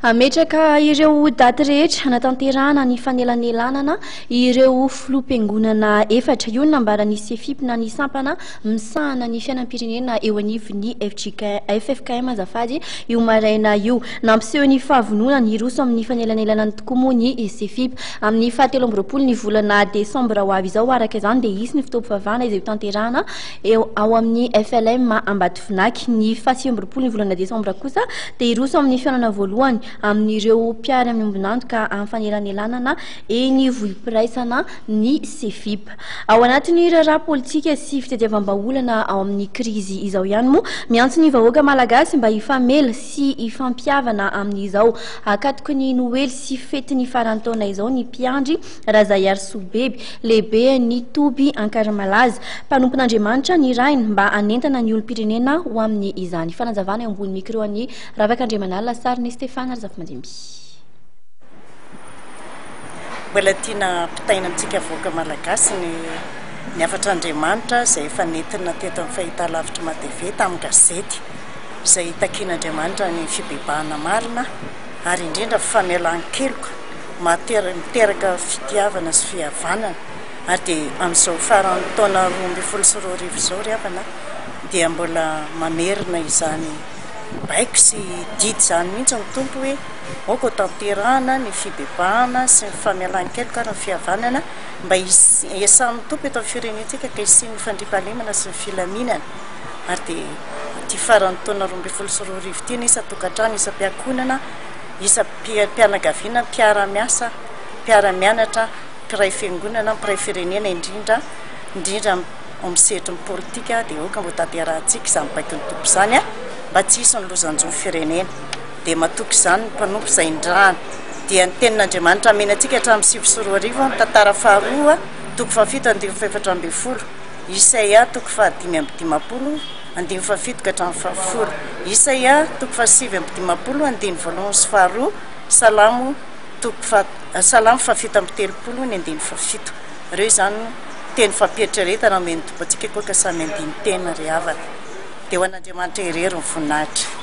Ametraka ireo daty rehetra hanatanterahana ny fanelanelana ireo filoham-piangonana efatra io nambarany CFIP na ny sampana misahana ny fiainam-pirenena eo anivon'ny FFKM azafady io maraina io nampiseho ny fahavonona ny roso amin'ny fanelanelana tokoa moa ny CFIP amin'ny 17 ny volana desambra ho avy izao araka izany dia isy ny fitaovam-pivavahana izay tanterahana eo ao amin'ny FLM Ambatofinaki ny 19 ny volana desambra kosa dia iroso amin'ny fianana voalohany amin'ireo mpiary amin'ny ombinantoka amin'ny fanelanelana eny vohim-piraisana ny CFIP ao anatin'ny raharaha politika sy fitadiavam-baolana ao amin'ny krizy izao ihany moa miantso ny vahoaka malagasy mba hifamela sy hifampiavana amin'izao akatoko ny noely sy fetiny farantaona izao ny mpiandry Razayary Sobeby lehibe ny Toby Ankaramalaza mpanompon'Andriamanitra ny rainy mba anentana ny olom-pirenena ho amin'ny izany fanazavana eo ambony micro any Ravak'Andriamanala sary ny Stéphane Arzafy-Mandimby. Mbola tiana pitaina amintsika vahoaka malagasy ny afatr'Andriamanitra izay efa nentina teto amin'ny fahitalavitra matv tamin'ny gazety izay takian'Andriamanitra ny fibebahana marina ary indrindra famelan-keloka miteraka fitiavana sy fihavanana ary dia amin'izao faran'ny taona 2024 izao ry havana dia mbola mamerina izany baiko sy didy izany mihitsy ny tompo hoe aoko tanterahana ny fibebahana sy ny famelan-keloka ary ny fihavanana mba iasan'ny tompo eto amin'ny firenentsika ka isian'ny fandriampahalemana sy ny filaminana ary dia ty faran'ny taona 2024 ity isa tokantrano isa mpiankonana isa mpianagaviana mpiara-miasa mpiara-mianatra mpiray fiangonana mpiray firenena indrindra amin'ny sehatry ny politika dia oka mbo tanterahantsika izany baiko ny tompo izany mba tsy hisy ny lozanjony firenena dia matoky izany ny mpanompo izay indrahana dia ny tenin'Andriamanitra amenantsika hatramin'ny 7 ny tantara faharoa toko 7:4 Isaia toko 5:20 andiny fafito ka hatramin'ny fahafolo Isaia toko 7:20 andiny voalohany sy faharoa Salamo Salamo 7:30 ny andiny fafito ireo izany teny fampieritreretana men'ny tompo antsika koa ka samy andiny tena ry havana dia ho an'Andriamanitra irery ny voninahitra.